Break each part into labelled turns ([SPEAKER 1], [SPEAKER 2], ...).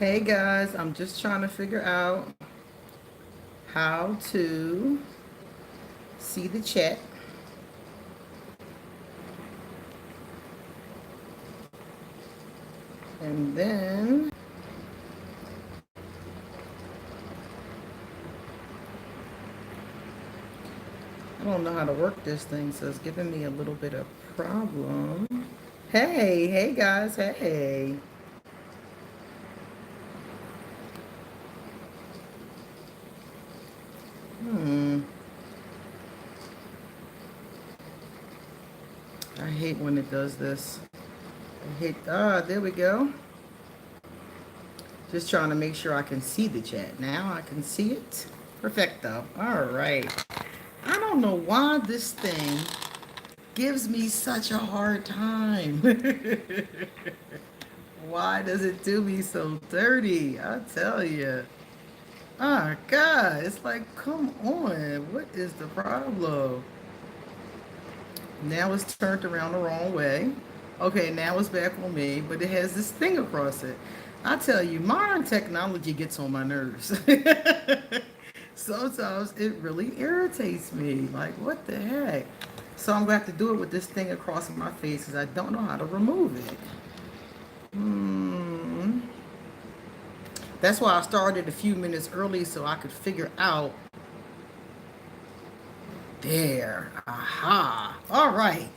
[SPEAKER 1] Hey guys, I'm just trying to figure out how to see the chat. And then I don't know how to work this thing, so it's giving me a little bit of problem. Hey guys, hey. Hmm. I hate when it does this. There we go. Just trying to make sure I can see the chat. Now I can see it. Perfecto. All right. I don't know why this thing gives me such a hard time. Why does it do me so dirty? I tell you. Oh, God. It's like, come on. What is the problem? Now it's turned around the wrong way. Okay, now it's back on me, but it has this thing across it. I tell you, modern technology gets on my nerves. Sometimes it really irritates me. Like, what the heck? So I'm going to have to do it with this thing across my face because I don't know how to remove it. Hmm. That's why I started a few minutes early so I could figure out. There. Aha. All right.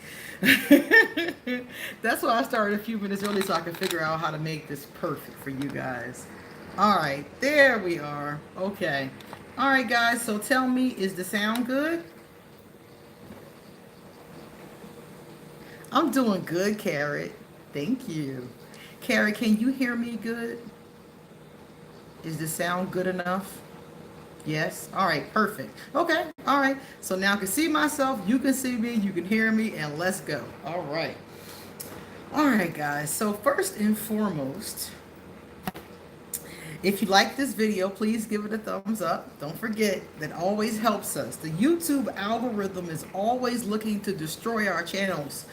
[SPEAKER 1] That's why I started a few minutes early so I could figure out how to make this perfect for you guys. All right. There we are. Okay. All right, guys. So tell me, is the sound good? I'm doing good, Carrot. Thank you. Carrot, can you hear me good? Is the sound good enough? Yes. All right. Perfect. Okay. All right. So now I can see myself. You can see me. You can hear me. And let's go. All right. All right, guys. So first and foremost, if you like this video, please give it a thumbs up. Don't forget, that always helps us. The YouTube algorithm is always looking to destroy our channels.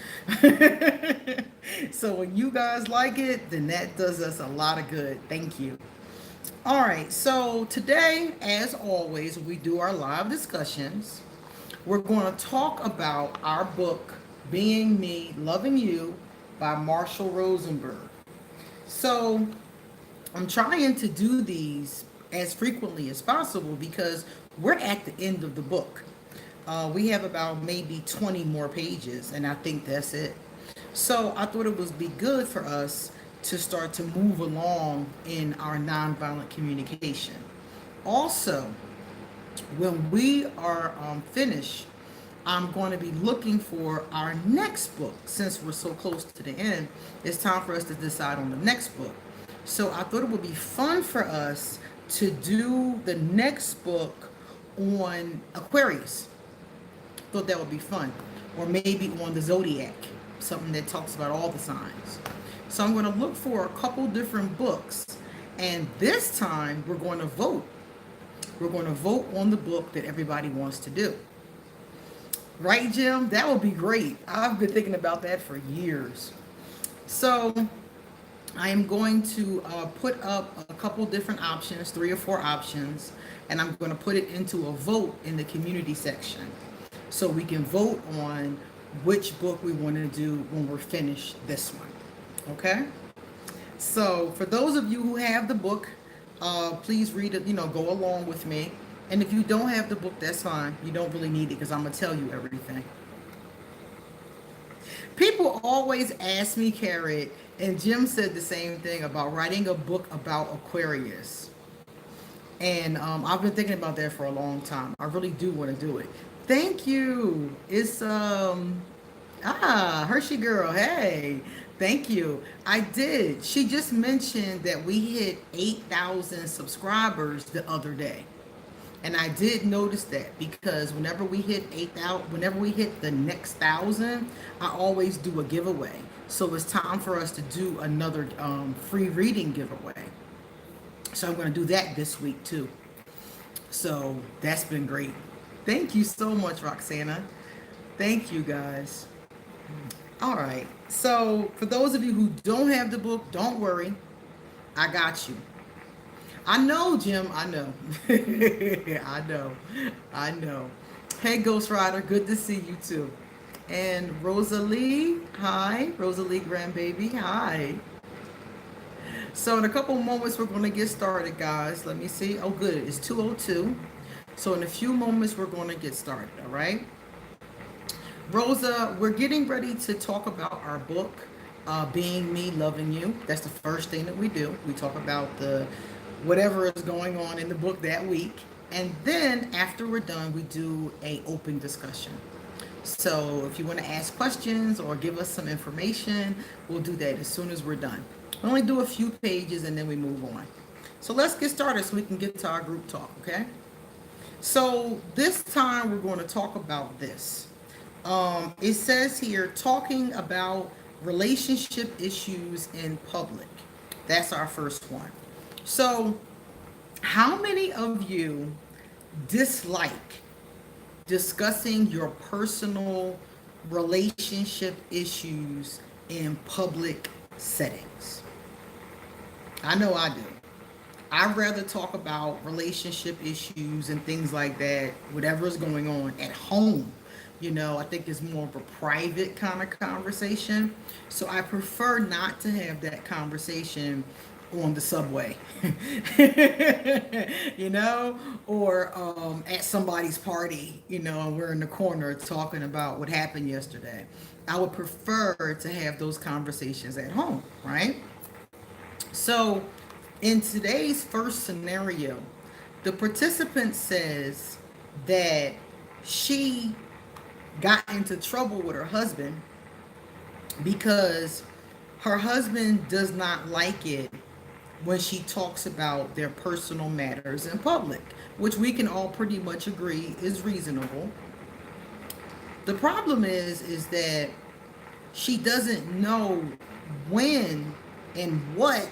[SPEAKER 1] So when you guys like it, then that does us a lot of good. Thank you. All right, so today, as always, we do our live discussions. We're going to talk about our book, Being Me, Loving You, by Marshall Rosenberg. So I'm trying to do these as frequently as possible because we're at the end of the book. We have about maybe 20 more pages, and I think that's it. So I thought it would be good for us to start to move along in our nonviolent communication. Also, when we are finished, I'm going to be looking for our next book. Since we're so close to the end, it's time for us to decide on the next book. So I thought it would be fun for us to do the next book on Aquarius. Thought that would be fun. Or maybe on the zodiac, something that talks about all the signs. So I'm going to look for a couple different books. And this time we're going to vote. We're going to vote on the book that everybody wants to do. Right, Jim? That would be great. I've been thinking about that for years. So I am going to put up a couple different options, 3 or 4 options, and I'm going to put it into a vote in the community section. So we can vote on which book we want to do when we're finished this one. Okay? So for those of you who have the book, please read it, go along with me. And if you don't have the book, that's fine. You don't really need it because I'm going to tell you everything. People always ask me, Carrot, and Jim said the same thing about writing a book about Aquarius. And I've been thinking about that for a long time. I really do want to do it. Thank you. It's Hershey girl. Hey, thank you. I did. She just mentioned that we hit 8,000 subscribers the other day. And I did notice that because whenever we hit 8,000, whenever we hit the next 1,000, I always do a giveaway. So it's time for us to do another free reading giveaway. So I'm going to do that this week too. So that's been great. Thank you so much, Roxana. Thank you, guys. All right. So for those of you who don't have the book, don't worry. I got you. I know, Jim. I know. I know. I know. Hey, Ghost Rider. Good to see you too. And Rosalie. Hi. Rosalie Grandbaby. Hi. So in a couple moments, we're going to get started, guys. Let me see. Oh, good. It's 2:02. So in a few moments, we're going to get started. All right. Rosa, we're getting ready to talk about our book, Being Me, Loving You. That's the first thing that we do. We talk about the whatever is going on in the book that week. And then after we're done, we do a open discussion. So if you want to ask questions or give us some information, we'll do that as soon as we're done. We only do a few pages and then we move on. So let's get started so we can get to our group talk, okay? So this time we're going to talk about this. It says here, talking about relationship issues in public. That's our first one. So, how many of you dislike discussing your personal relationship issues in public settings? I know I do. I'd rather talk about relationship issues and things like that, whatever is going on at home. I think it's more of a private kind of conversation. So I prefer not to have that conversation on the subway, or at somebody's party, and we're in the corner talking about what happened yesterday. I would prefer to have those conversations at home, right? So in today's first scenario, the participant says that she got into trouble with her husband because her husband does not like it when she talks about their personal matters in public, which we can all pretty much agree is reasonable. The problem is that she doesn't know when and what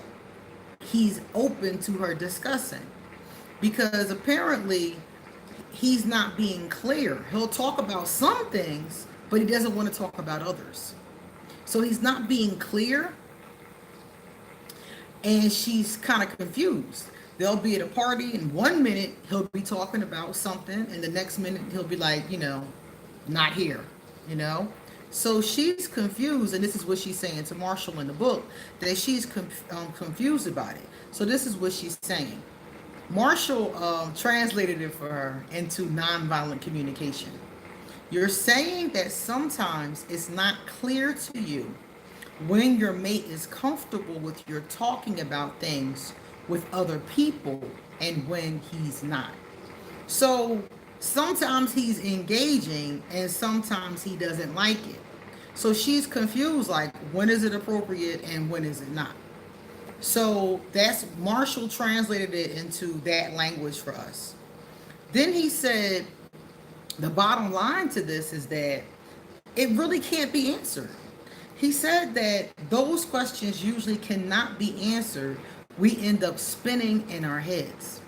[SPEAKER 1] he's open to her discussing, because apparently he's not being clear. He'll talk about some things, but he doesn't want to talk about others. So he's not being clear, and she's kind of confused. They'll be at a party, and 1 minute he'll be talking about something, and the next minute he'll be like, not here, So she's confused, and this is what she's saying to Marshall in the book, that she's confused about it. So this is what she's saying. Marshall translated it for her into nonviolent communication. You're saying that sometimes it's not clear to you when your mate is comfortable with your talking about things with other people and when he's not. So sometimes he's engaging and sometimes he doesn't like it. So she's confused, like, when is it appropriate and when is it not? So that's Marshall translated it into that language for us. Then he said, the bottom line to this is that it really can't be answered. He said that those questions usually cannot be answered. We end up spinning in our heads.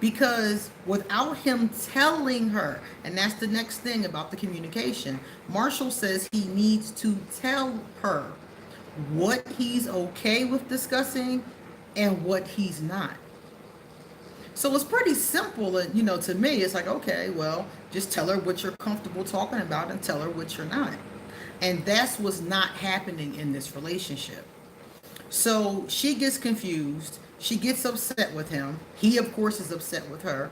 [SPEAKER 1] Because without him telling her, and that's the next thing about the communication, Marshall says he needs to tell her what he's okay with discussing and what he's not. So it's pretty simple, and to me it's like, okay, well, just tell her what you're comfortable talking about and tell her what you're not. And that's what's not happening in this relationship. So she gets confused, she gets upset with him, he of course is upset with her,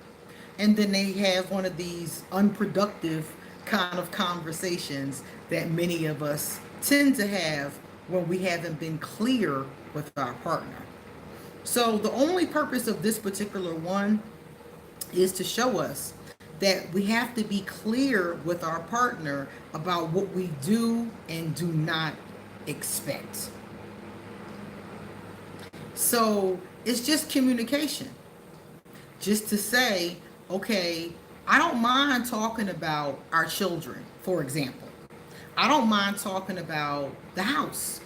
[SPEAKER 1] and then they have one of these unproductive kind of conversations that many of us tend to have when we haven't been clear with our partner. So the only purpose of this particular one is to show us that we have to be clear with our partner about what we do and do not expect. So it's just communication. Just to say, okay, I don't mind talking about our children, for example. I don't mind talking about the house.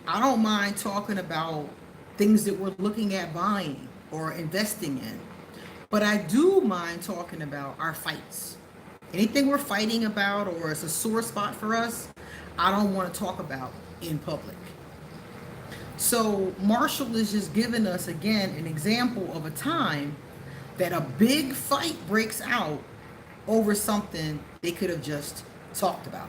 [SPEAKER 1] I don't mind talking about things that we're looking at buying or investing in. But I do mind talking about our fights. Anything we're fighting about or it's a sore spot for us, I don't want to talk about in public. So Marshall is just giving us again an example of a time that a big fight breaks out over something they could have just talked about.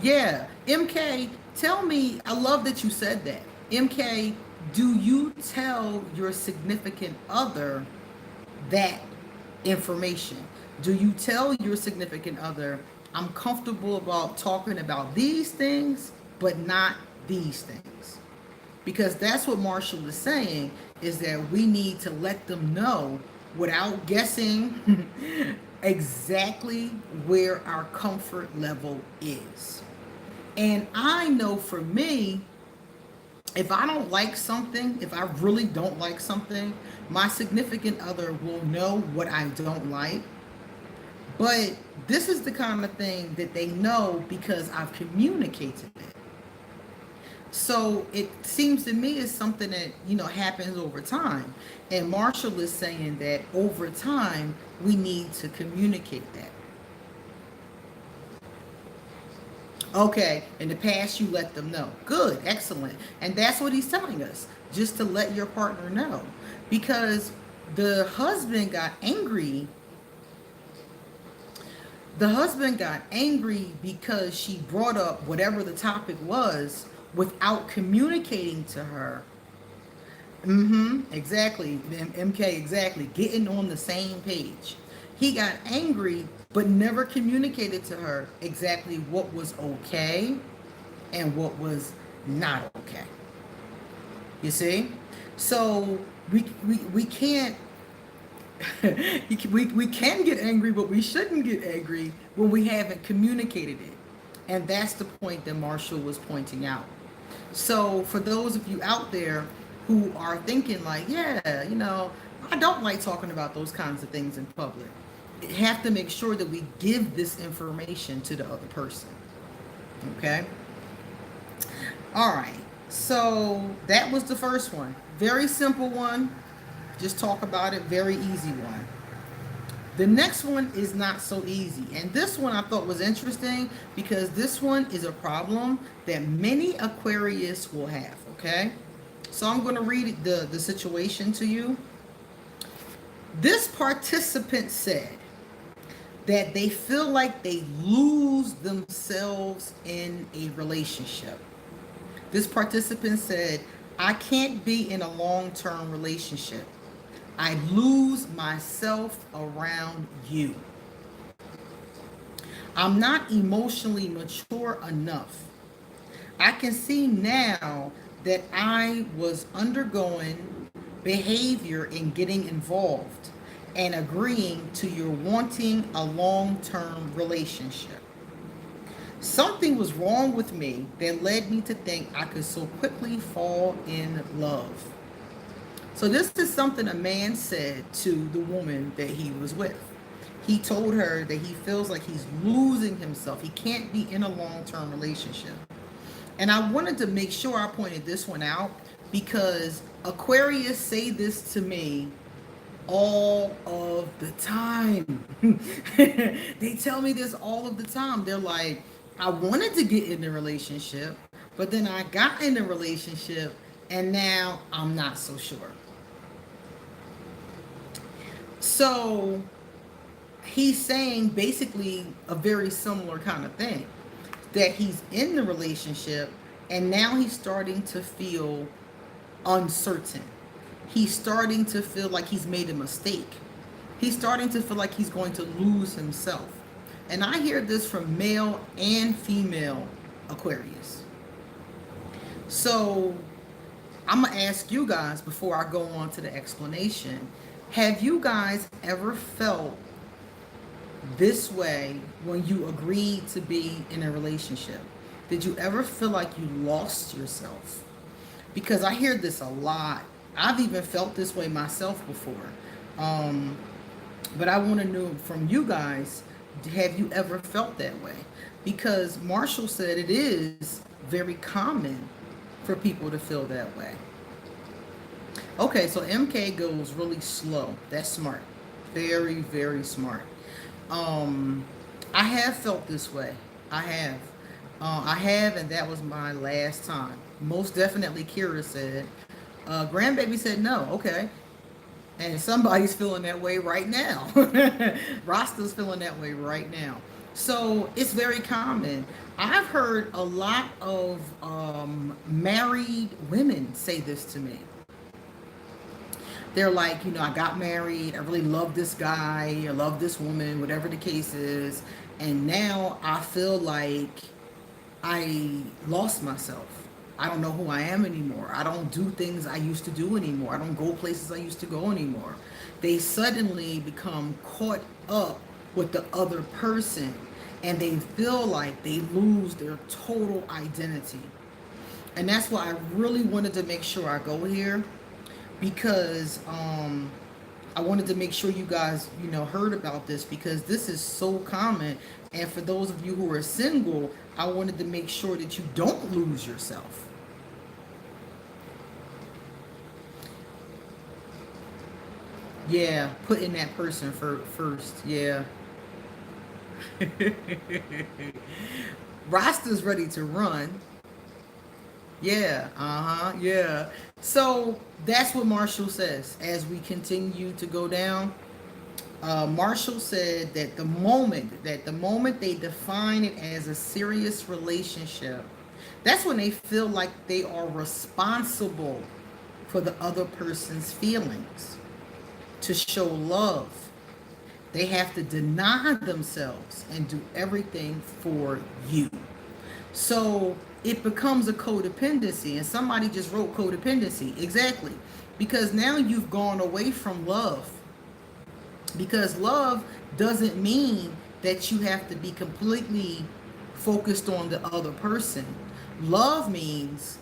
[SPEAKER 1] Yeah, MK, tell me, I love that you said that. MK, do you tell your significant other that information? Do you tell your significant other, I'm comfortable about talking about these things, but not these things? Because that's what Marshall is saying, is that we need to let them know without guessing exactly where our comfort level is. And I know for me, if I don't like something, if I really don't like something, my significant other will know what I don't like. But this is the kind of thing that they know because I've communicated it. So it seems to me it's something that, happens over time. And Marshall is saying that over time, we need to communicate that. Okay, in the past you let them know. Good, excellent. And that's what he's telling us, just to let your partner know. Because the husband got angry. The husband got angry because she brought up whatever the topic was without communicating to her. Exactly. MK, exactly. Getting on the same page. He got angry but never communicated to her exactly what was okay and what was not okay. You see? So we can't we can get angry, but we shouldn't get angry when we haven't communicated it. And that's the point that Marshall was pointing out. So for those of you out there who are thinking like, yeah, I don't like talking about those kinds of things in public, you have to make sure that we give this information to the other person. Okay? All right. So that was the first one. Very simple one. Just talk about it. Very easy one. The next one is not so easy. And this one I thought was interesting because this one is a problem that many Aquarius will have, okay? So I'm going to read the situation to you. This participant said that they feel like they lose themselves in a relationship. This participant said, I can't be in a long-term relationship. I lose myself around you. I'm not emotionally mature enough. I can see now that I was undergoing behavior in getting involved and agreeing to your wanting a long-term relationship. Something was wrong with me that led me to think I could so quickly fall in love. So this is something a man said to the woman that he was with. He told her that he feels like he's losing himself. He can't be in a long-term relationship. And I wanted to make sure I pointed this one out because Aquarius say this to me all of the time. They tell me this all of the time. They're like, I wanted to get in a relationship, but then I got in a relationship and now I'm not so sure. So he's saying basically a very similar kind of thing, that he's in the relationship and now he's starting to feel uncertain. He's starting to feel like he's made a mistake. He's starting to feel like he's going to lose himself. And I hear this from male and female Aquarius. So I'm going to ask you guys before I go on to the explanation. Have you guys ever felt this way when you agreed to be in a relationship? Did you ever feel like you lost yourself? Because I hear this a lot. I've even felt this way myself before. But I want to know from you guys, have you ever felt that way? Because Marshall said it is very common for people to feel that way. Okay, so MK goes really slow. That's smart. Very, very smart. I have felt this way. I have, and that was my last time. Most definitely, Kira said. Grandbaby said no. Okay. And somebody's feeling that way right now. Rasta's feeling that way right now. So it's very common. I've heard a lot of married women say this to me. They're like, I got married. I really love this guy. I love this woman, whatever the case is. And now I feel like I lost myself. I don't know who I am anymore. I don't do things I used to do anymore. I don't go places I used to go anymore. They suddenly become caught up with the other person and they feel like they lose their total identity. And that's why I really wanted to make sure I go here because I wanted to make sure you guys, heard about this because this is so common. And for those of you who are single, I wanted to make sure that you don't lose yourself. Yeah, putting that person first. Yeah. Rasta's ready to run. Yeah, yeah. So that's what Marshall says as we continue to go down. Marshall said that the moment they define it as a serious relationship, that's when they feel like they are responsible for the other person's feelings. To show love, they have to deny themselves and do everything for you. So it becomes a codependency, and somebody just wrote codependency. Exactly. Because now you've gone away from love. Because love doesn't mean that you have to be completely focused on the other person. Love means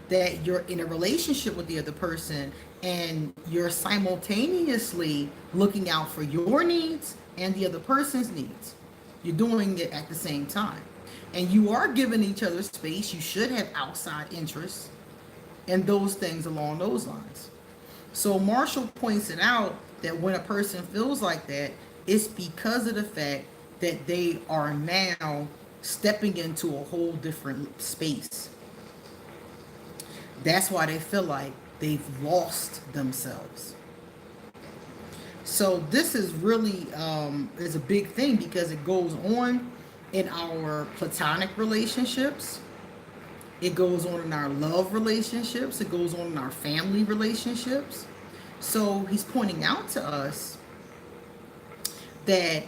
[SPEAKER 1] that you're in a relationship with the other person and you're simultaneously looking out for your needs and the other person's needs. You're doing it at the same time. And you are giving each other space. You should have outside interests and those things along those lines. So Marshall points it out that when a person feels like that, it's because of the fact that they are now stepping into a whole different space. That's why they feel like they've lost themselves. So this is really is a big thing because it goes on in our platonic relationships. It goes on in our love relationships. It goes on in our family relationships. So he's pointing out to us that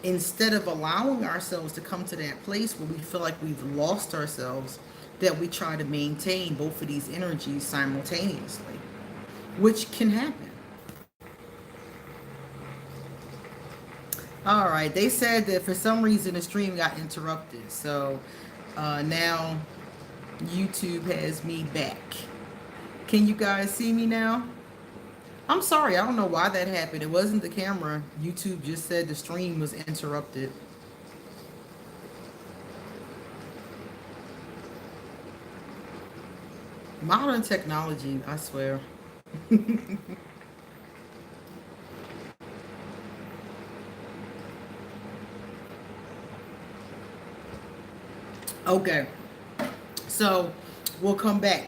[SPEAKER 1] instead of allowing ourselves to come to that place where we feel like we've lost ourselves, that we try to maintain both of these energies simultaneously, which can happen. All right, they said that for some reason the stream got interrupted. So now YouTube has me back. Can you guys see me now? I'm sorry, I don't know why that happened. It wasn't the camera. YouTube just said the stream was interrupted. Modern technology, I swear. Okay, so we'll come back.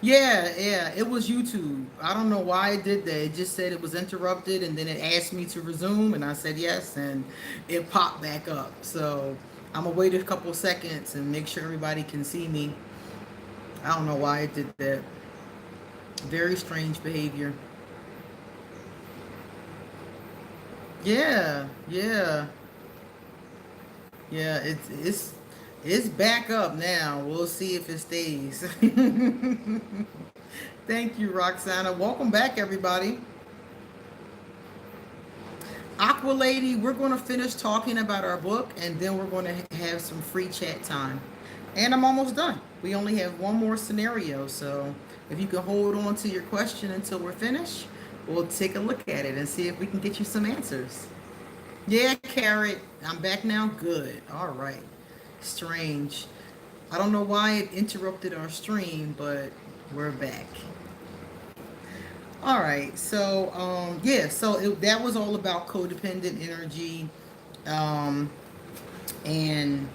[SPEAKER 1] Yeah, it was YouTube. I don't know why it did that. It just said it was interrupted and then it asked me to resume and I said yes and it popped back up. So I'm gonna wait a couple seconds and make sure everybody can see me. I don't know why it did that. Very strange behavior. Yeah, yeah. Yeah, it's back up now. We'll see if it stays. Thank you, Roxana. Welcome back, everybody. Aqua Lady, we're going to finish talking about our book, and then we're going to have some free chat time. And I'm almost done. We only have one more scenario, so if you can hold on to your question until we're finished, we'll take a look at it and see if we can get you some answers. Yeah, Carrot, I'm back now. Good. All right. Strange. I don't know why it interrupted our stream, but we're back. All right. So, yeah. So that was all about codependent energy. And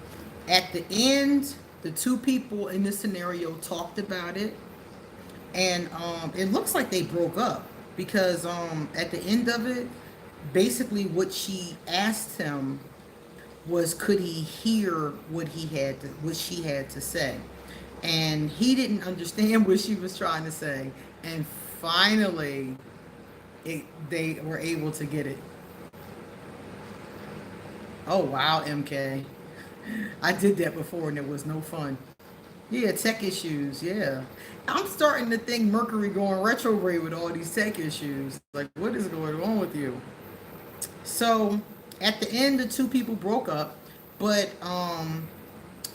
[SPEAKER 1] at the end, The two people in this scenario talked about it, and it looks like they broke up because at the end of it, basically what she asked him was, could he hear what she had to say, and he didn't understand what she was trying to say, and finally, they were able to get it. Oh wow, MK. I did that before and it was no fun. Yeah, tech issues. Yeah. I'm starting to think Mercury going retrograde with all these tech issues. Like, what is going on with you? So, at the end, the two people broke up, but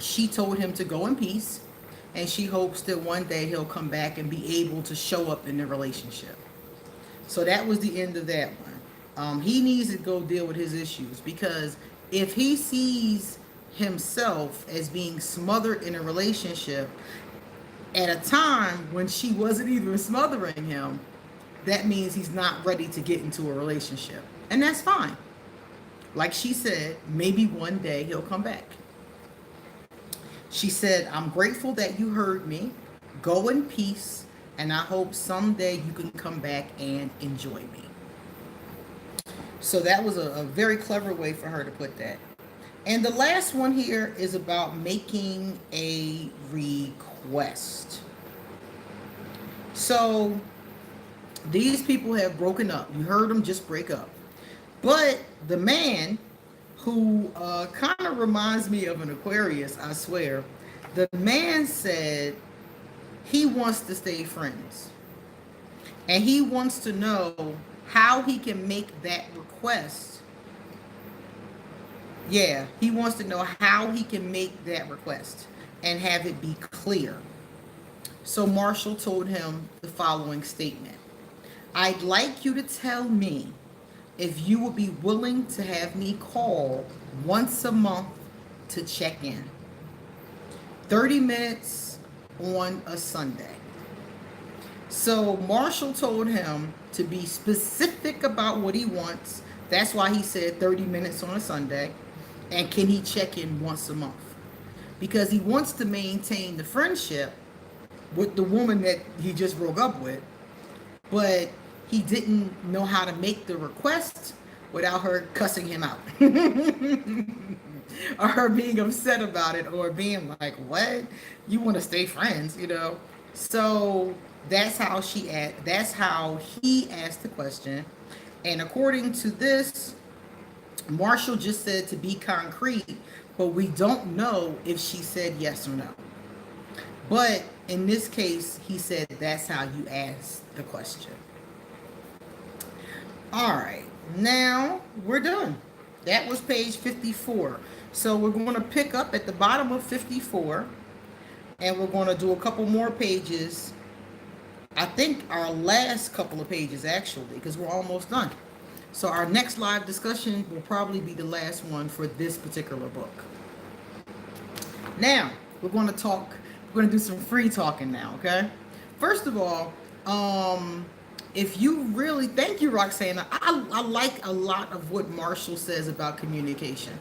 [SPEAKER 1] she told him to go in peace, and she hopes that one day he'll come back and be able to show up in the relationship. So that was the end of that one. He needs to go deal with his issues, because if he sees himself as being smothered in a relationship at a time when she wasn't even smothering him, that means he's not ready to get into a relationship. And that's fine. Like she said, maybe one day he'll come back. She said, I'm grateful that you heard me. Go in peace, and I hope someday you can come back and enjoy me. So that was a very clever way for her to put that. And the last one here is about making a request. So these people have broken up. You heard them just break up. But the man, who kind of reminds me of an Aquarius, I swear, the man said he wants to stay friends. And he wants to know how he can make that request. Yeah, he wants to know how he can make that request and have it be clear. So Marshall told him the following statement. I'd like you to tell me if you would be willing to have me call once a month to check in. 30 minutes on a Sunday. So Marshall told him to be specific about what he wants. That's why he said 30 minutes on a Sunday. And can he check in once a month? Because he wants to maintain the friendship with the woman that he just broke up with. But he didn't know how to make the request without her cussing him out. Or her being upset about it, or being like, what? You want to stay friends, you know? So that's how he asked the question. And according to this, Marshall just said to be concrete, but we don't know if she said yes or no. But in this case, he said that's how you ask the question. All right, now we're done. That was page 54. So we're going to pick up at the bottom of 54, and we're going to do a couple more pages. I think our last couple of pages, actually, because we're almost done. So our next live discussion will probably be the last one for this particular book. Now, we're going to do some free talking now, okay? First of all, if you really, thank you, Roxana. I like a lot of what Marshall says about communication,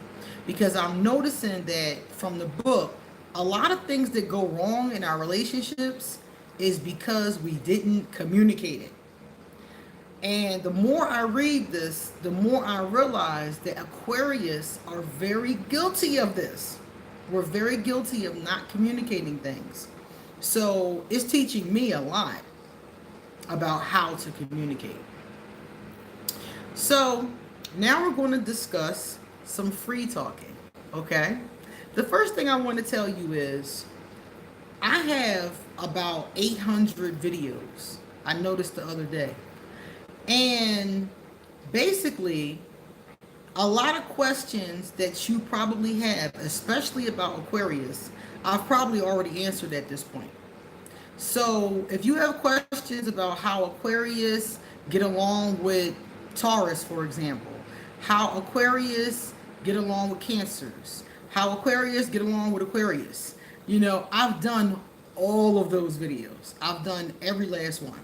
[SPEAKER 1] because I'm noticing that from the book, a lot of things that go wrong in our relationships is because we didn't communicate it. And the more I read this, the more I realize that Aquarius are very guilty of this. We're very guilty of not communicating things. So it's teaching me a lot about how to communicate. So now we're going to discuss some free talking, okay? The first thing I want to tell you is I have about 800 videos I noticed the other day. And basically, a lot of questions that you probably have, especially about Aquarius, I've probably already answered at this point. So if you have questions about how Aquarius get along with Taurus, for example, how Aquarius get along with Cancers, how Aquarius get along with Aquarius, you know, I've done all of those videos. I've done every last one.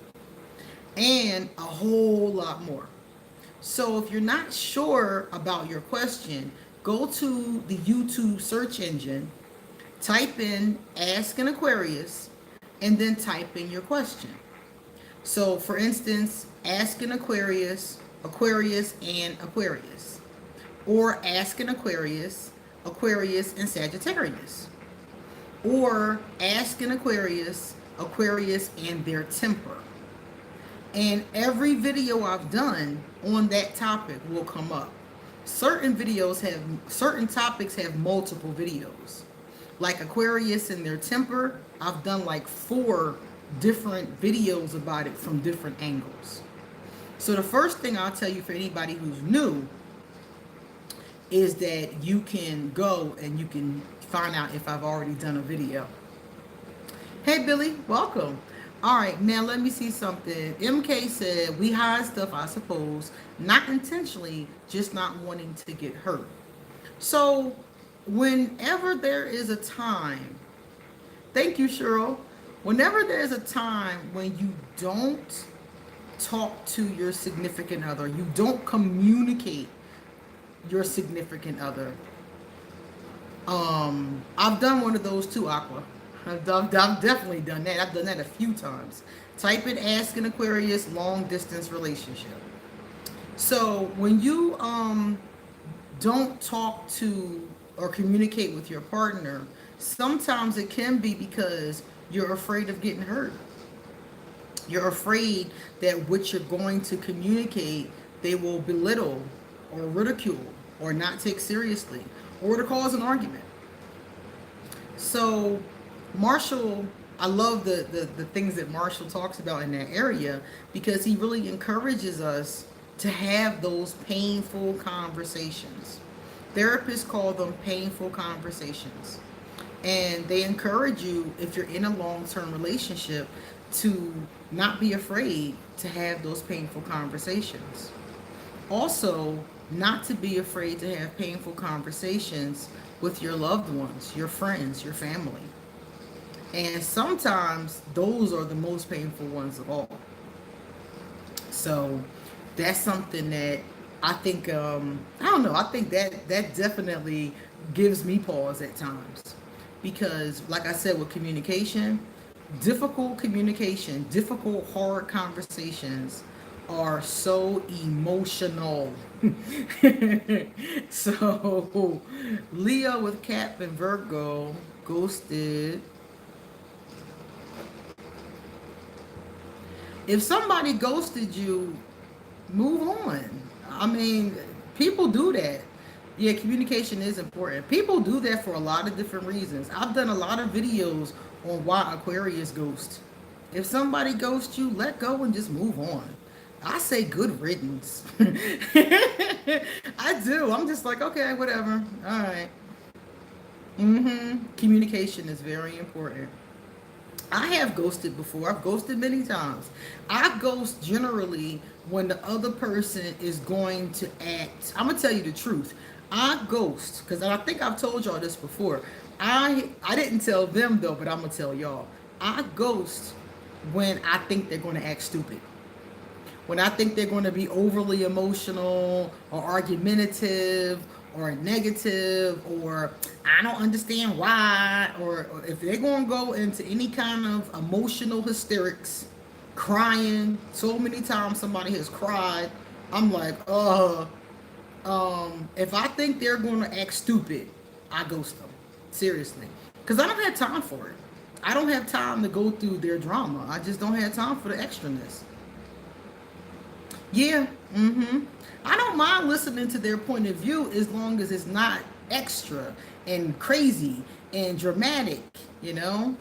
[SPEAKER 1] And a whole lot more. So if you're not sure about your question, go to the YouTube search engine type in Ask an Aquarius and then type in your question. So, for instance, Ask an Aquarius, Aquarius, and Aquarius. Or Ask an Aquarius, Aquarius, and Sagittarius. Or Ask an Aquarius, Aquarius, and their temper. And every video I've done on that topic will come up. Certain topics have multiple videos. Like Aquarius and their temper, I've done like 4 different videos about it from different angles. So the first thing I'll tell you for anybody who's new is that you can go and you can find out if I've already done a video. Hey Billy, welcome. All right, now let me see something. MK said, we hide stuff, I suppose, not intentionally, just not wanting to get hurt. So whenever there is a time, thank you, Cheryl. Whenever there's a time when you don't talk to your significant other, you don't communicate your significant other. I've done one of those too, Aqua. I've definitely done that. I've done that a few times. Type in Ask an Aquarius long distance relationship. So when you don't talk to or communicate with your partner, sometimes it can be because you're afraid of getting hurt. You're afraid that what you're going to communicate, they will belittle or ridicule or not take seriously or to cause an argument. So Marshall, I love the things that Marshall talks about in that area because he really encourages us to have those painful conversations. Therapists call them painful conversations. And they encourage you, if you're in a long-term relationship, to not be afraid to have those painful conversations. Also, not to be afraid to have painful conversations with your loved ones, your friends, your family. And sometimes those are the most painful ones of all. So that's something that I think, I don't know, I think that definitely gives me pause at times. Because like I said, with communication, difficult, hard conversations are so emotional. So Leo with Cap and Virgo, ghosted. If somebody ghosted you, move on. I mean, people do that. Yeah, communication is important. People do that for a lot of different reasons. I've done a lot of videos on why Aquarius ghost. If somebody ghosts you, let go and just move on. I say good riddance. I do. I'm just like, okay, whatever. All right. Communication is very important. I have ghosted before. I've ghosted many times. I ghost generally when the other person is going to act. I'm gonna tell you the truth. I ghost because I think I've told y'all this before. I didn't tell them though, but I'm gonna tell y'all. I ghost when I think they're gonna act stupid. When I think they're going to be overly emotional or argumentative or negative or I don't understand why, or if they're going to go into any kind of emotional hysterics, crying, so many times somebody has cried, I'm like, if I think they're going to act stupid, I ghost them. Seriously. Because I don't have time for it. I don't have time to go through their drama. I just don't have time for the extraness. Yeah, I don't mind listening to their point of view as long as it's not extra and crazy and dramatic, you know?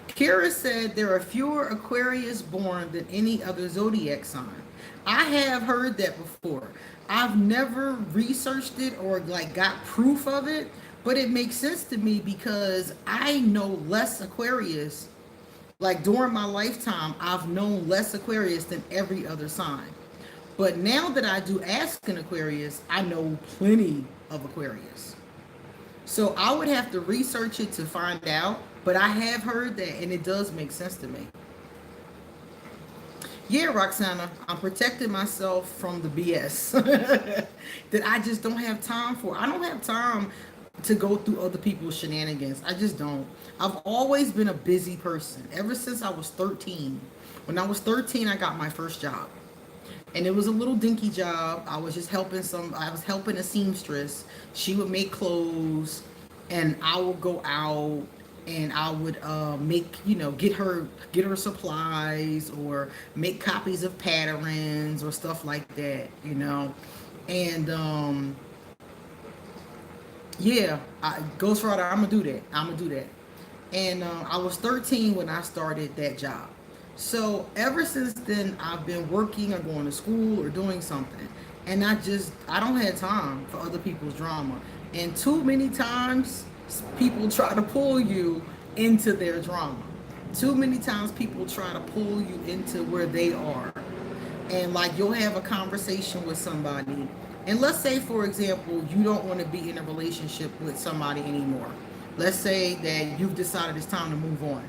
[SPEAKER 1] Kira said there are fewer Aquarius born than any other zodiac sign. I have heard that before. I've never researched it or like got proof of it, but it makes sense to me because I know less Aquarius. Like during my lifetime, I've known less Aquarius than every other sign. But now that I do Ask an Aquarius, I know plenty of Aquarius. So I would have to research it to find out, but I have heard that and it does make sense to me. Yeah, Roxana, I'm protecting myself from the BS that I just don't have time for. I don't have time to go through other people's shenanigans. I just don't. I've always been a busy person ever since I was 13. When I was 13, I got my first job. And it was a little dinky job. I was just helping I was helping a seamstress. She would make clothes and I would go out and I would make, get her supplies or make copies of patterns or stuff like that. And yeah, Ghost Rider, I'm gonna do that. I'm gonna do that. And I was 13 when I started that job. So ever since then, I've been working or going to school or doing something, and I don't have time for other people's drama. And too many times, people try to pull you into their drama. Too many times, people try to pull you into where they are. And like you'll have a conversation with somebody, and let's say, for example, you don't want to be in a relationship with somebody anymore. Let's say that you've decided it's time to move on,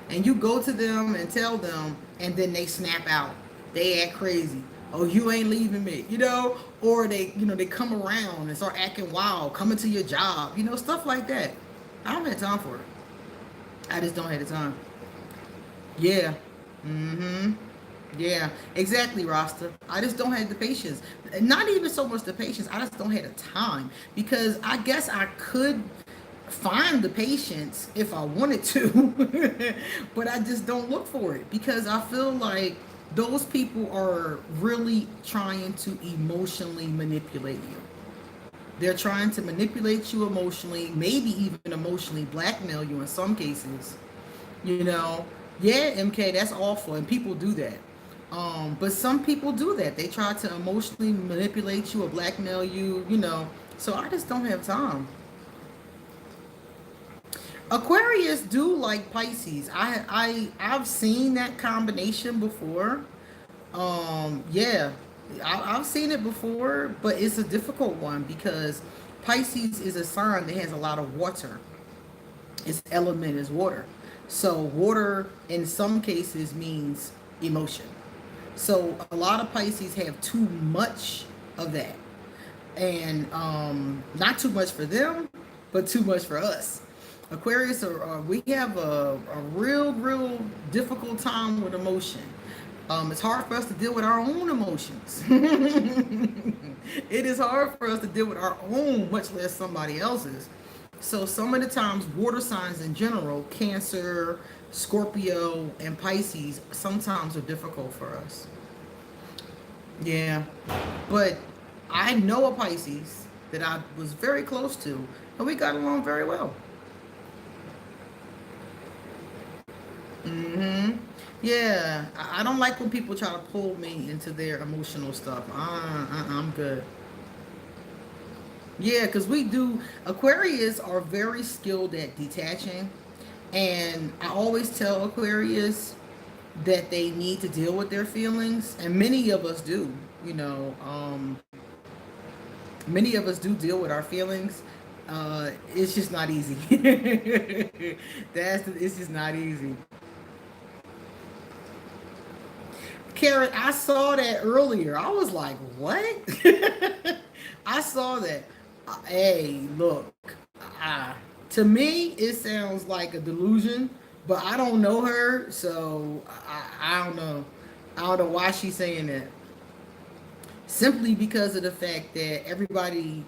[SPEAKER 1] and you go to them and tell them, and then they snap out. They act crazy. Oh, you ain't leaving me. Or they come around and start acting wild, coming to your job, stuff like that. I don't have time for it. I just don't have the time. Yeah. Mm-hmm. Yeah, exactly, Rasta. I just don't have the patience. Not even so much the patience. I just don't have the time, because I guess I could find the patience if I wanted to, but I just don't look for it, because I feel like those people are really trying to emotionally manipulate you. They're trying to manipulate you emotionally, maybe even emotionally blackmail you in some cases. You know, yeah, MK, that's awful, and people do that. But some people do that. They try to emotionally manipulate you or blackmail you. So I just don't have time. Aquarius do like Pisces. I've seen that combination before. Yeah, I've seen it before, but it's a difficult one because Pisces is a sign that has a lot of water. Its element is water. So water in some cases means emotion. So a lot of Pisces have too much of that. And not too much for them, but too much for us. Aquarius, we have a real difficult time with emotion. It's hard for us to deal with our own emotions. It is hard for us to deal with our own, much less somebody else's. So some of the times, water signs in general, Cancer, Scorpio, and Pisces, sometimes are difficult for us. Yeah, but I know a Pisces that I was very close to, and we got along very well. Yeah, I don't like when people try to pull me into their emotional stuff. I'm good. Yeah, because we do. Aquarius are very skilled at detaching. And I always tell Aquarius that they need to deal with their feelings. And many of us do. Many of us do deal with our feelings. It's just not easy. It's just not easy. Karen, I saw that earlier. I was like, what? I saw that. Hey, look. Uh, to me, it sounds like a delusion, but I don't know her, so I don't know. I don't know why she's saying that. Simply because of the fact that everybody,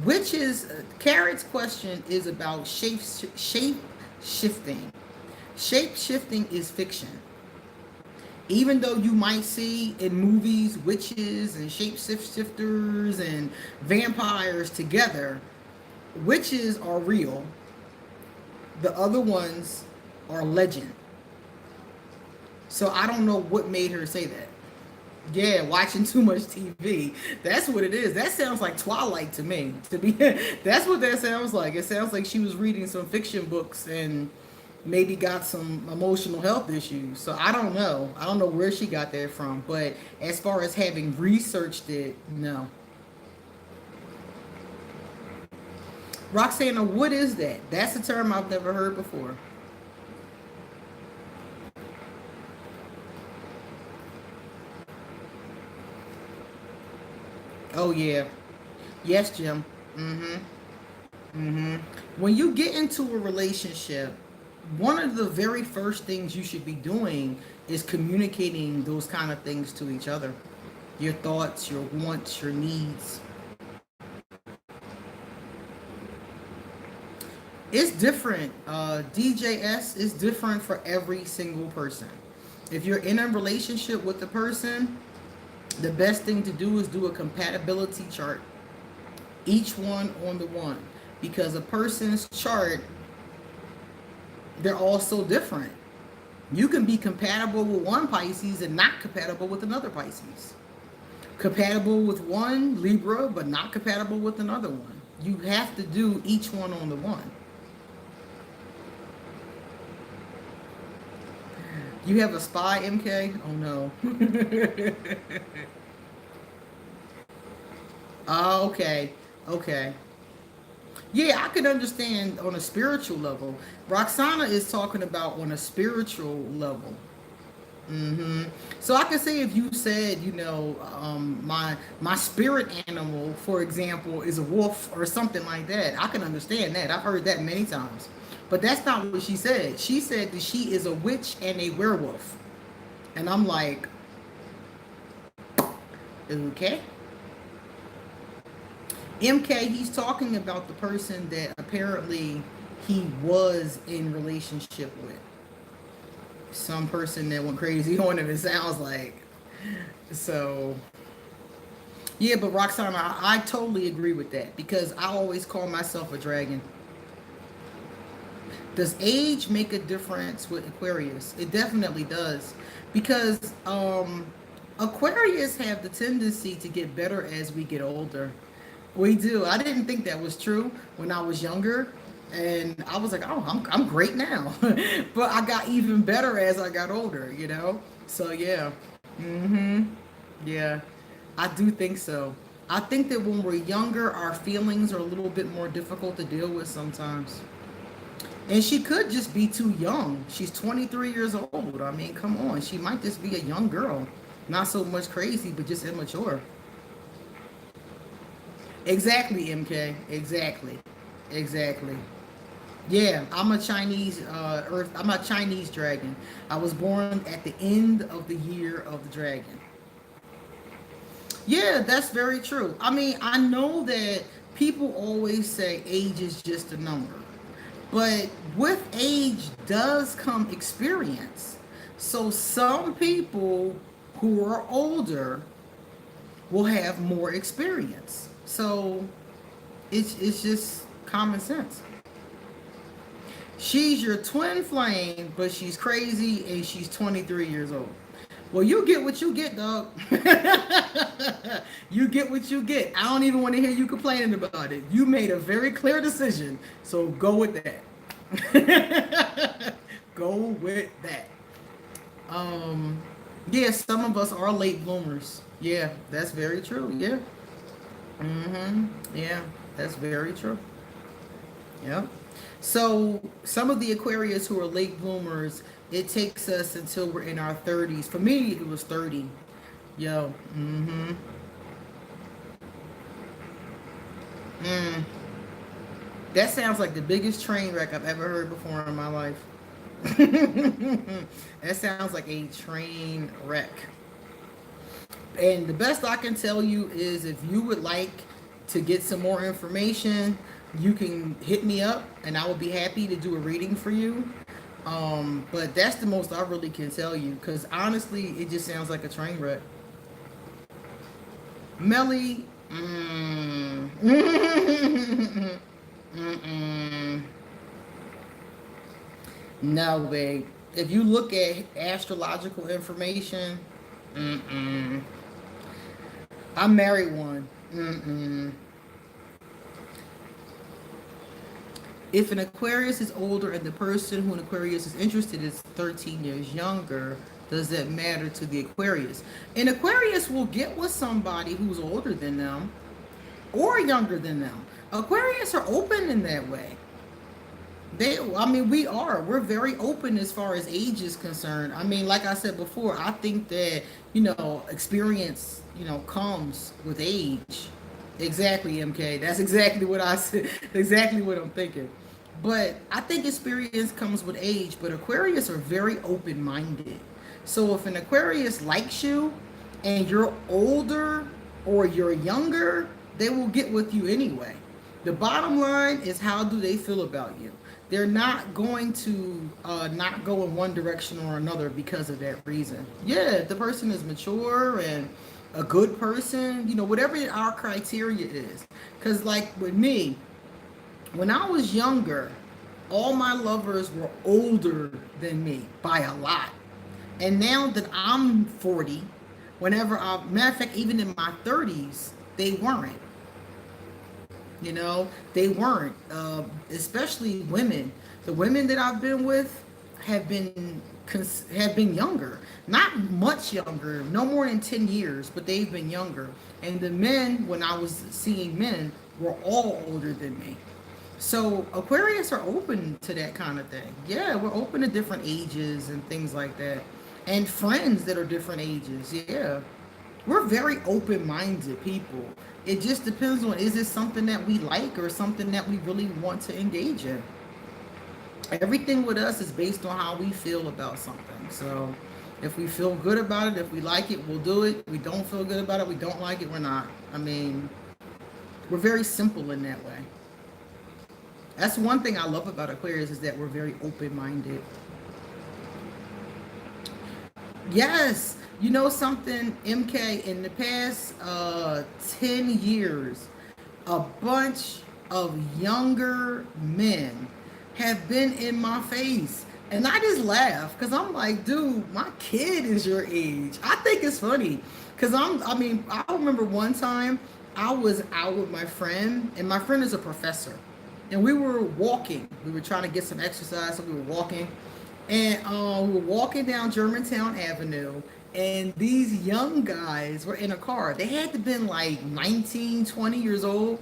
[SPEAKER 1] which is Carrot's question is about shape shifting. Shape shifting is fiction. Even though you might see in movies witches and shapeshifters and vampires together, witches are real. The other ones are legend. So I don't know what made her say that. Yeah, watching too much TV. That's what it is. That sounds like Twilight to me. That's what that sounds like. It sounds like she was reading some fiction books and maybe got some emotional health issues. So I don't know. I don't know where she got that from. But as far as having researched it, no. Roxana, what is that? That's a term I've never heard before. Oh yeah. Yes, Jim. Mm-hmm. When you get into a relationship, one of the very first things you should be doing is communicating those kind of things to each other. Your thoughts, your wants, your needs. It's different. DJS is different for every single person. If you're in a relationship with the person, the best thing to do is do a compatibility chart, each one on the one, because a person's chart, they're all so different. You can be compatible with one Pisces and not compatible with another Pisces. Compatible with one Libra, but not compatible with another one. You have to do each one on the one. You have a spy, MK? Oh no. Oh, okay. Okay. Yeah, I can understand on a spiritual level. Roxana is talking about on a spiritual level. So I can say if you said, my spirit animal, for example, is a wolf or something like that, I can understand that. I've heard that many times. But that's not what she said. She said that she is a witch and a werewolf. And I'm like, okay. MK, he's talking about the person that apparently he was in relationship with. Some person that went crazy on him, it sounds like. So, yeah, but Roxana, I totally agree with that because I always call myself a dragon. Does age make a difference with Aquarius? It definitely does. Because Aquarius have the tendency to get better as we get older. We do. I didn't think that was true when I was younger. And I was like, oh, I'm great now. But I got even better as I got older. So, yeah. Yeah. I do think so. I think that when we're younger, our feelings are a little bit more difficult to deal with sometimes. And she could just be too young. She's 23 years old. I mean, come on. She might just be a young girl. Not so much crazy, but just immature. Exactly, MK. Exactly. Exactly. Yeah, I'm a Chinese Earth. I'm a Chinese dragon. I was born at the end of the year of the dragon. Yeah, that's very true. I mean, I know that people always say age is just a number. But with age does come experience. So some people who are older will have more experience. So it's just common sense. She's your twin flame, but she's crazy and she's 23 years old. Well, you get what you get, dog. You get what you get. I don't even want to hear you complaining about it. You made a very clear decision, so go with that. Go with that. Um, yeah, some of us are late bloomers. Yeah, that's very true. Yeah. Yeah, that's very true. Yeah. So some of the Aquarius who are late bloomers, it takes us until we're in our 30s. For me, it was 30. Yo. Mm. That sounds like the biggest train wreck I've ever heard before in my life. That sounds like a train wreck. And the best I can tell you is if you would like to get some more information, you can hit me up and I will be happy to do a reading for you. But that's the most I really can tell you because honestly, it just sounds like a train wreck. Melly, no, babe. If you look at astrological information, mm-mm. I married one. If an Aquarius is older and the person who an Aquarius is interested is 13 years younger, does that matter to the Aquarius? An Aquarius will get with somebody who's older than them or younger than them. Aquarius are open in that way. We are. We're very open as far as age is concerned. I mean, like I said before, I think that, experience, comes with age. Exactly, MK. That's exactly what I said. Exactly what I'm thinking. But I think experience comes with age, but Aquarius are very open minded. So if an Aquarius likes you and you're older or you're younger, they will get with you anyway. The bottom line is, how do they feel about you? They're not going to not go in one direction or another because of that reason. Yeah, if the person is mature and a good person, whatever our criteria is. Because, like with me, when I was younger, all my lovers were older than me by a lot. And now that I'm 40, matter of fact, even in my 30s, they weren't. They weren't. Especially women. The women that I've been with have been have been younger, not much younger, no more than 10 years, but they've been younger. And the men, when I was seeing men, were all older than me. So Aquarius are open to that kind of thing. Yeah, we're open to different ages and things like that, and friends that are different ages. Yeah, we're very open-minded people. It just depends on, is it something that we like or something that we really want to engage in. Everything with us is based on how we feel about something. So if we feel good about it, if we like it, we'll do it. We don't feel good about it, we don't like it, we're not. I mean, we're very simple in that way. That's one thing I love about Aquarius, is that we're very open-minded. Yes, you know something, MK, in the past 10 years, a bunch of younger men have been in my face. And I just laugh because I'm like, dude, my kid is your age. I think it's funny because I remember one time I was out with my friend, and my friend is a professor. And we were walking. We were trying to get some exercise, so we were walking. And we were walking down Germantown Avenue, and these young guys were in a car. They had to been like 19, 20 years old,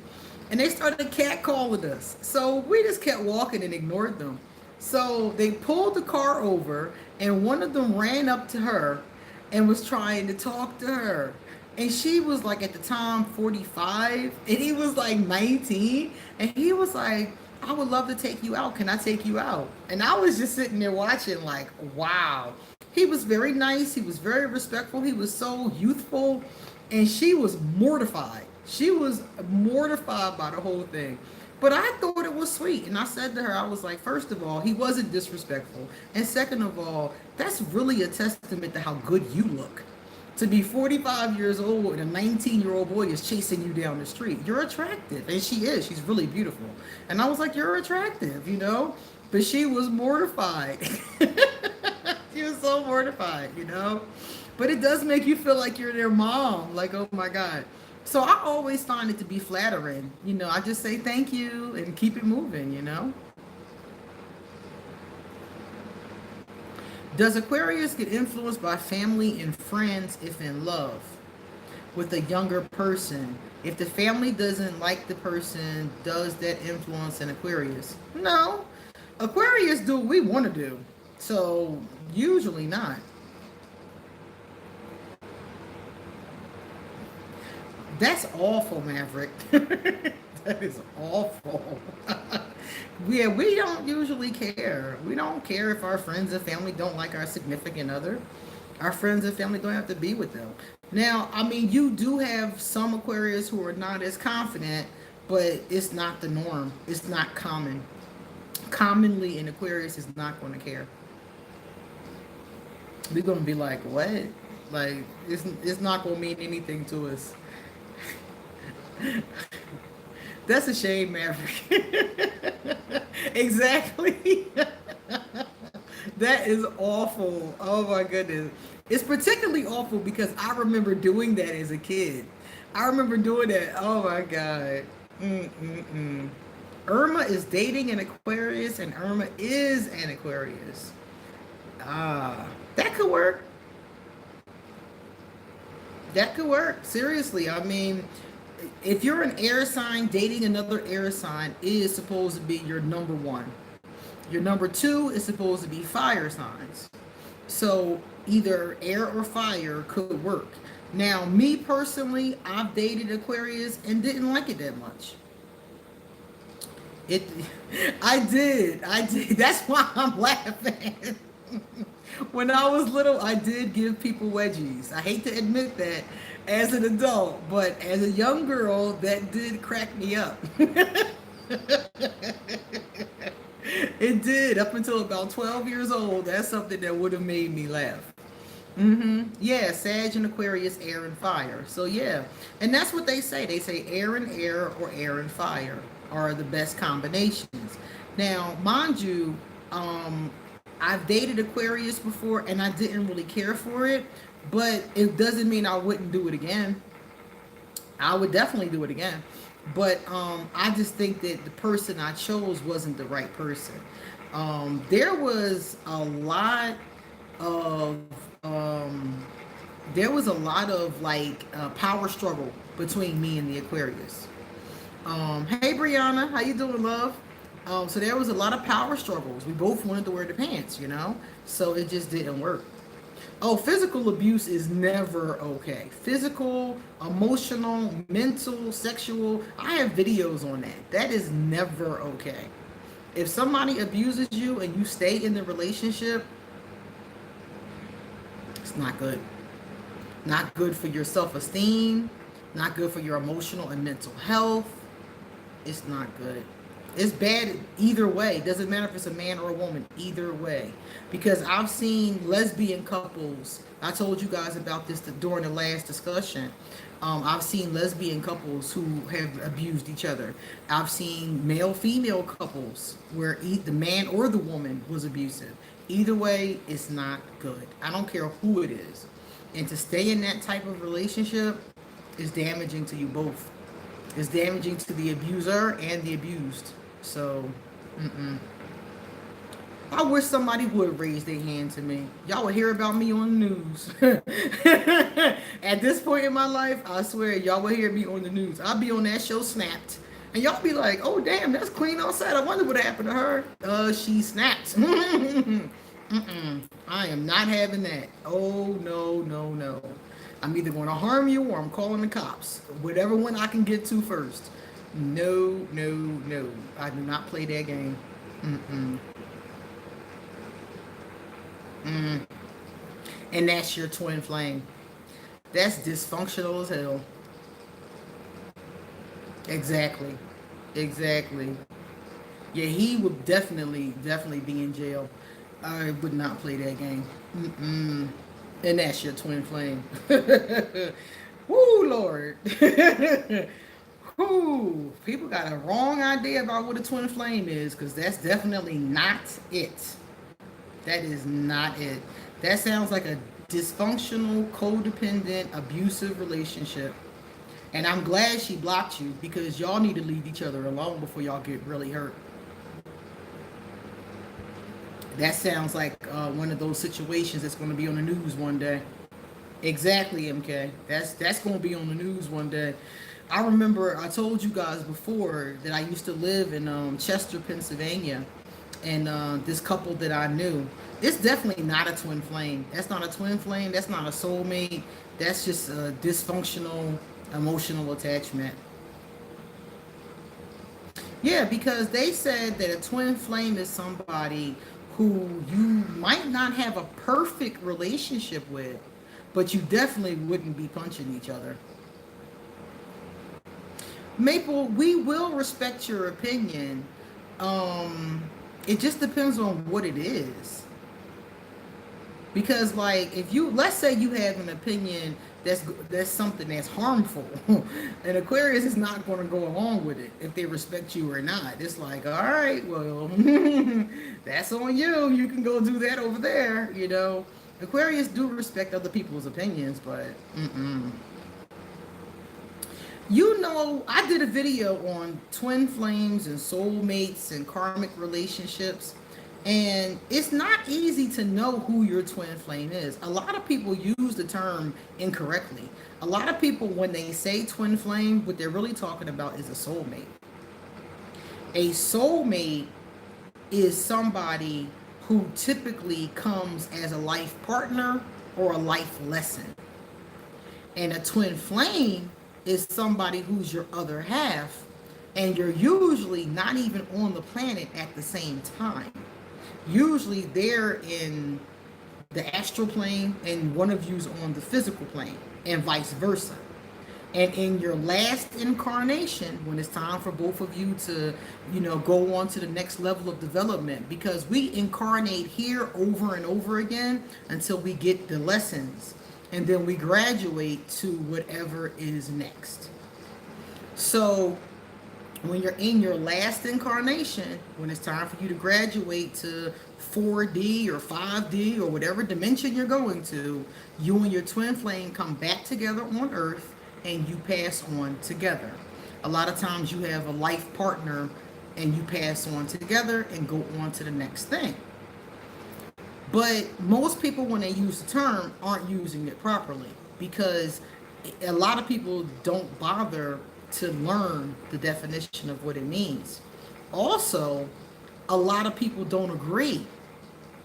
[SPEAKER 1] and they started catcalling us. So we just kept walking and ignored them. So they pulled the car over, and one of them ran up to her and was trying to talk to her. And she was like, at the time, 45, and he was like 19, and he was like, I would love to take you out. Can I take you out? And I was just sitting there watching like, wow. He was very nice. He was very respectful. He was so youthful. And she was mortified. She was mortified by the whole thing. But I thought it was sweet. And I said to her, I was like, first of all, he wasn't disrespectful. And second of all, that's really a testament to how good you look. To be 45 years old and a 19-year-old boy is chasing you down the street. You're attractive. And she is. She's really beautiful. And I was like, you're attractive. But she was mortified. She was so mortified. But it does make you feel like you're their mom. Like, oh my God. So I always find it to be flattering. I just say thank you and keep it moving. Does Aquarius get influenced by family and friends if in love with a younger person? If the family doesn't like the person, does that influence an Aquarius? No. Aquarius do what we want to do. So usually not. That's awful, Maverick. That is awful. Yeah, we don't usually care. We don't care if our friends and family don't like our significant other. Our friends and family don't have to be with them. Now, you do have some Aquarius who are not as confident, but it's not the norm. It's not common. Commonly, an Aquarius is not going to care. We're going to be like, what? Like, it's not going to mean anything to us. That's a shame, Maverick. Exactly. That is awful. Oh my goodness. It's particularly awful because I remember doing that as a kid. I remember doing that. Oh my God. Irma is dating an Aquarius, and Irma is an Aquarius. That could work. That could work. Seriously. If you're an air sign, dating another air sign is supposed to be your number one. Your number two is supposed to be fire signs. So either air or fire could work. Now, me personally, I've dated Aquarius and didn't like it that much. It, I did. That's why I'm laughing. When I was little, I did give people wedgies. I hate to admit that as an adult, but as a young girl, that did crack me up. It did up until about 12 years old. That's something that would have made me laugh. Yeah, Sag and Aquarius, air and fire. So yeah, and that's what they say. They say air and air or air and fire are the best combinations. Now, mind you, I've dated Aquarius before, and I didn't really care for it, but it doesn't mean I wouldn't do it again. I would definitely do it again. But I just think that the person I chose wasn't the right person. There was a lot of there was a lot of like power struggle between me and the Aquarius. Hey Brianna, how you doing, love? So there was a lot of power struggles. We both wanted to wear the pants, you know, so it just didn't work. Oh, physical abuse is never okay. Physical, emotional, mental, sexual. I have videos on that. That is never okay. If somebody abuses you and you stay in the relationship, it's not good. Not good for your self-esteem, not good for your emotional and mental health. It's not good. It's bad either way. Doesn't matter if it's a man or a woman, either way. Because I've seen lesbian couples. I told you guys about this during the last discussion. I've seen lesbian couples who have abused each other. I've seen male-female couples where the man or the woman was abusive. Either way, it's not good. I don't care who it is. And to stay in that type of relationship is damaging to you both. It's damaging to the abuser and the abused. So, I wish somebody would raise their hand to me. Y'all would hear about me on the news. At this point in my life, I swear, y'all will hear me on the news. I'll be on that show, Snapped. And y'all be like, oh, damn, that's Queen outside. I wonder what happened to her. She snapped. I am not having that. Oh, no, no, no. I'm either going to harm you or I'm calling the cops. Whatever one I can get to first. No, no, no. I do not play that game. And that's your twin flame. That's dysfunctional as hell. Exactly. Exactly. Yeah, he would definitely be in jail. I would not play that game. And that's your twin flame. Woo, Lord. Whoo, people got a wrong idea about what a twin flame is, because that's definitely not it. That is not it. That sounds like a dysfunctional, codependent, abusive relationship. And I'm glad she blocked you, because y'all need to leave each other alone before y'all get really hurt. That sounds like one of those situations that's going to be on the news one day. Exactly, MK. That's going to be on the news one day. I remember I told you guys before that I used to live in Chester, Pennsylvania, and this couple that I knew. It's definitely not a twin flame. That's not a twin flame. That's not a soulmate. That's just a dysfunctional emotional attachment. Yeah, because they said that a twin flame is somebody who you might not have a perfect relationship with, but you definitely wouldn't be punching each other. Maple, we will respect your opinion. It just depends on what it is. Because, like, if you, let's say you have an opinion that's something that's harmful, and Aquarius is not going to go along with it if they respect you or not. It's like, all right, well, that's on you. You can go do that over there, you know. Aquarius do respect other people's opinions, but you know, I did a video on twin flames and soulmates and karmic relationships, and it's not easy to know who your twin flame is. A lot of people use the term incorrectly. A lot of people, when they say twin flame, what they're really talking about is a soulmate. A soulmate is somebody who typically comes as a life partner or a life lesson. And a twin flame is somebody who's your other half, and you're usually not even on the planet at the same time. Usually they're in the astral plane and one of you's on the physical plane, and vice versa. And in your last incarnation, when it's time for both of you to, go on to the next level of development, because we incarnate here over and over again until we get the lessons, and then we graduate to whatever is next. So when you're in your last incarnation, when it's time for you to graduate to 4D or 5D or whatever dimension you're going to, you and your twin flame come back together on Earth and you pass on together. A lot of times you have a life partner and you pass on together and go on to the next thing. But most people, when they use the term, aren't using it properly, because a lot of people don't bother to learn the definition of what it means. Also, a lot of people don't agree.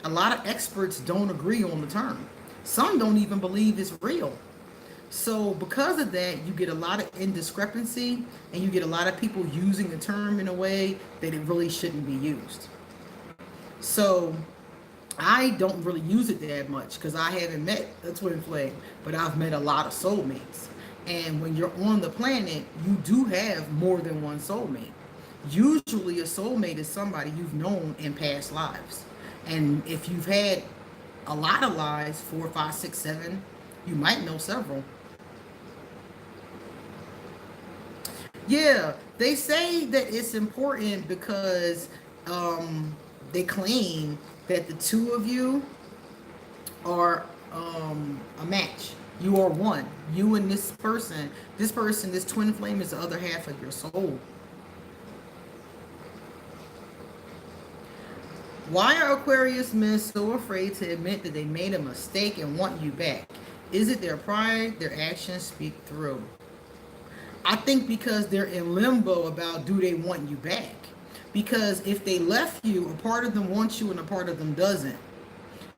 [SPEAKER 1] A lot of experts don't agree on the term. Some don't even believe it's real. So because of that, you get a lot of indiscrepancy, and you get a lot of people using the term in a way that it really shouldn't be used. So I don't really use it that much because I haven't met a twin flame, but I've met a lot of soulmates. And when you're on the planet, you do have more than one soulmate. Usually a soulmate is somebody you've known in past lives. And if you've had a lot of lives, 4, 5, 6, 7, you might know several. Yeah, they say that it's important because they claim that the two of you are a match. You are one. You and this person, this twin flame is the other half of your soul. Why are Aquarius men so afraid to admit that they made a mistake and want you back? Is it their pride? Their actions speak through. I think because they're in limbo about, do they want you back? Because if they left you, a part of them wants you and a part of them doesn't.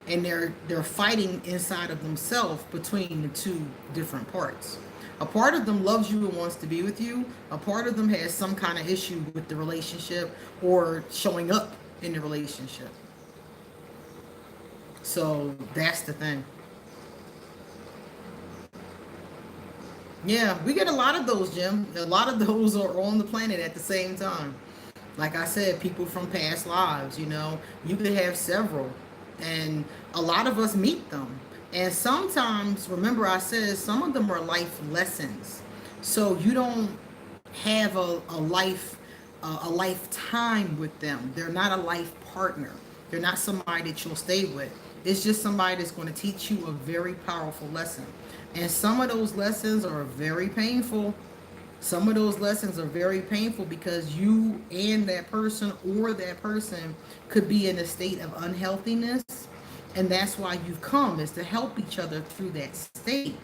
[SPEAKER 1] And they're fighting inside of themselves between the two different parts. A part of them loves you and wants to be with you. A part of them has some kind of issue with the relationship or showing up in the relationship. So that's the thing. Yeah, we get a lot of those, Jim. A lot of those are on the planet at the same time. Like I said, people from past lives, you could have several. And a lot of us meet them. And sometimes, remember I said, some of them are life lessons. So you don't have a lifetime with them. They're not a life partner. They're not somebody that you'll stay with. It's just somebody that's going to teach you a very powerful lesson. And some of those lessons are very painful. Some of those lessons are very painful because you and that person or that person could be in a state of unhealthiness. And that's why you've come, is to help each other through that state.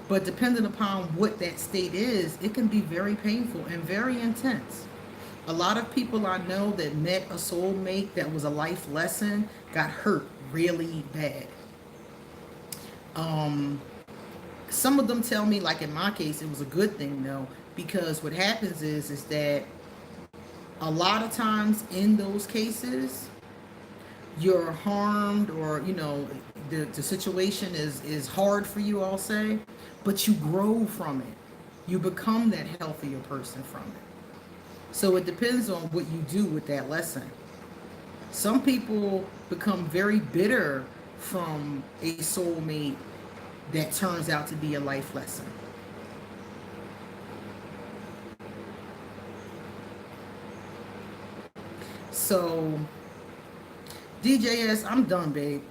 [SPEAKER 1] But depending upon what that state is, it can be very painful and very intense. A lot of people I know that met a soulmate that was a life lesson got hurt really bad. Some of them tell me, like in my case, it was a good thing though, because what happens is that a lot of times in those cases, you're harmed, or the situation is hard for you, I'll say, but you grow from it. You become that healthier person from it. So it depends on what you do with that lesson. Some people become very bitter from a soulmate that turns out to be a life lesson. So DJS, I'm done, babe.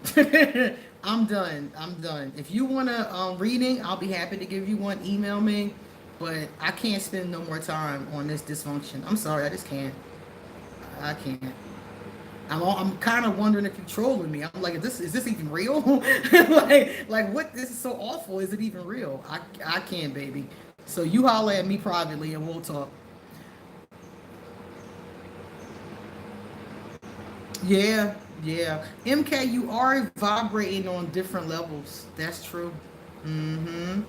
[SPEAKER 1] I'm done. If you want a reading, I'll be happy to give you one. Email me, but I can't spend no more time on this dysfunction. I'm sorry, I just can't. I can't. I'm kind of wondering if you're trolling me. I'm like, is this even real? like what? This is so awful. Is it even real? I can't, baby. So you holler at me privately and we'll talk. Yeah. MK, you are vibrating on different levels. That's true. Mm-hmm.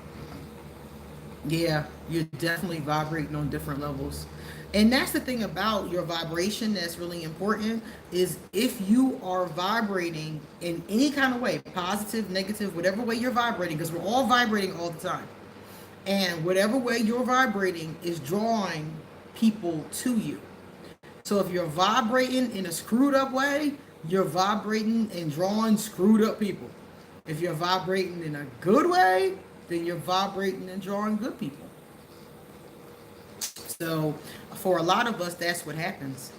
[SPEAKER 1] Yeah, you're definitely vibrating on different levels. And that's the thing about your vibration that's really important is if you are vibrating in any kind of way, positive, negative, whatever way you're vibrating, because we're all vibrating all the time. And whatever way you're vibrating is drawing people to you. So if you're vibrating in a screwed up way, you're vibrating and drawing screwed up people. If you're vibrating in a good way, then you're vibrating and drawing good people. So for a lot of us, that's what happens.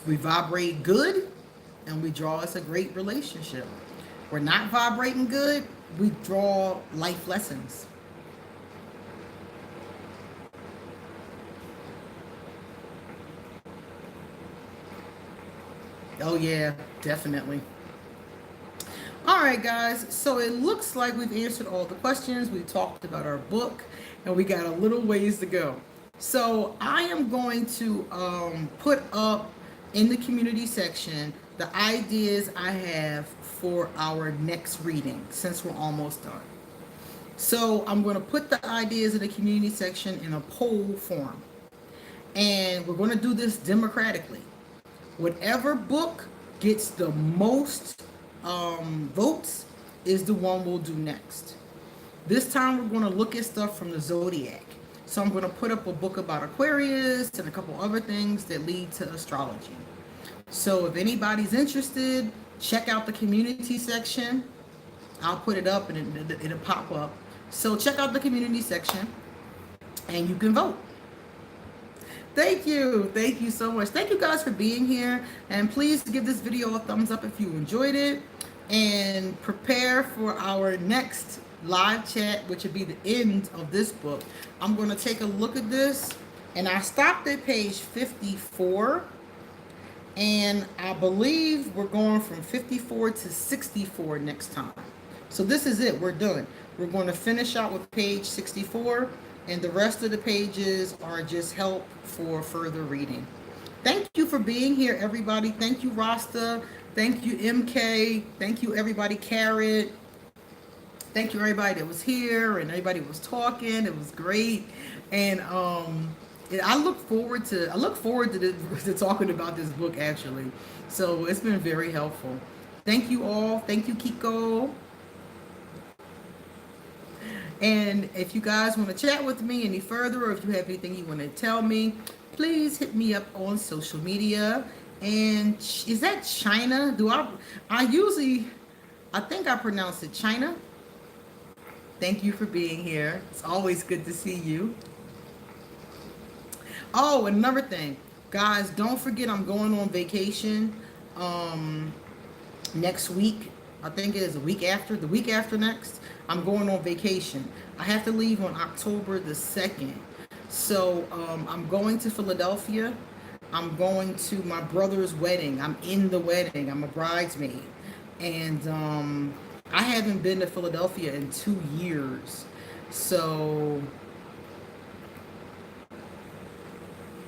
[SPEAKER 1] We vibrate good and we draw us a great relationship. We're not vibrating good, we draw life lessons. Oh, yeah, definitely. All right, guys. So it looks like we've answered all the questions. We talked about our book, and we got a little ways to go. So I am going to put up in the community section the ideas I have for our next reading since we're almost done. So I'm going to put the ideas in the community section in a poll form. And we're going to do this democratically. Whatever book gets the most votes is the one we'll do next. This time we're going to look at stuff from the zodiac. So I'm going to put up a book about Aquarius and a couple other things that lead to astrology. So if anybody's interested, check out the community section. I'll put it up and it'll pop up. So check out the community section and you can vote. Thank you. Thank you so much. Thank you guys for being here. And please give this video a thumbs up if you enjoyed it. And prepare for our next live chat, which would be the end of this book. I'm going to take a look at this. And I stopped at page 54. And I believe we're going from 54 to 64 next time. So this is it. We're done. We're going to finish out with page 64. And the rest of the pages are just help for further reading. Thank you for being here, everybody. Thank you, Rasta. Thank you, MK. Thank you, everybody, Carrot. Thank you, everybody that was here and everybody was talking. It was great. And I look forward to to talking about this book actually. So it's been very helpful. Thank you all. Thank you, Kiko. And if you guys want to chat with me any further, or if you have anything you want to tell me, please hit me up on social media. And is that China? I think I pronounce it China. Thank you for being here. It's always good to see you. Oh, another thing. Guys, don't forget I'm going on vacation next week. I think it is the week after next. I'm going on vacation. I have to leave on October the 2nd. So I'm going to Philadelphia. I'm going to my brother's wedding. I'm in the wedding. I'm a bridesmaid. And I haven't been to Philadelphia in 2 years. So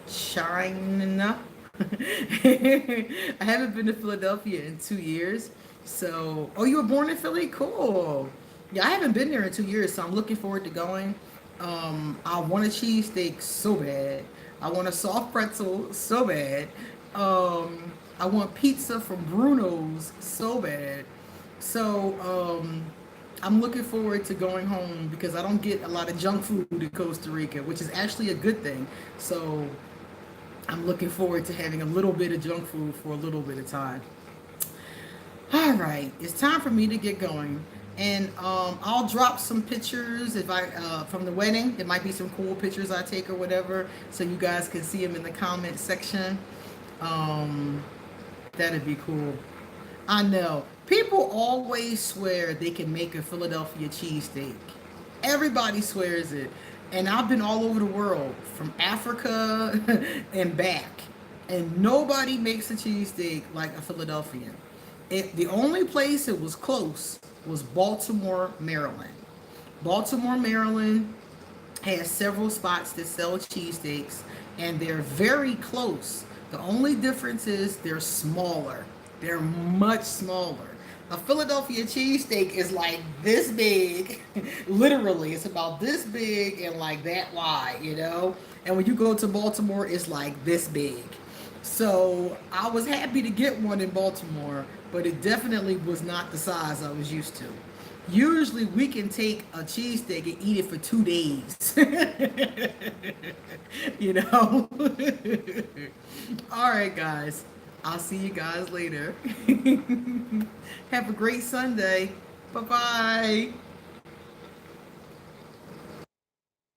[SPEAKER 1] China. I haven't been to Philadelphia in 2 years. So, oh, you were born in Philly? Cool. Yeah, I haven't been there in 2 years, so I'm looking forward to going. I want a cheesesteak so bad. I want a soft pretzel so bad. I want pizza from Bruno's so bad. So, I'm looking forward to going home because I don't get a lot of junk food in Costa Rica, which is actually a good thing. So, I'm looking forward to having a little bit of junk food for a little bit of time. All right, it's time for me to get going. And I'll drop some pictures if from the wedding. It might be some cool pictures I take or whatever, so you guys can see them in the comment section. That'd be cool. I know. People always swear they can make a Philadelphia cheesesteak. Everybody swears it. And I've been all over the world, from Africa and back. And nobody makes a cheesesteak like a Philadelphian. The only place it was close was Baltimore, Maryland. Baltimore, Maryland has several spots that sell cheesesteaks, and they're very close. The only difference is they're smaller. They're much smaller. A Philadelphia cheesesteak is like this big. Literally, it's about this big and like that wide, you know? And when you go to Baltimore, it's like this big. So I was happy to get one in Baltimore, but it definitely was not the size I was used to. Usually we can take a cheesesteak and eat it for 2 days. You know? All right, guys. I'll see you guys later. Have a great Sunday. Bye bye.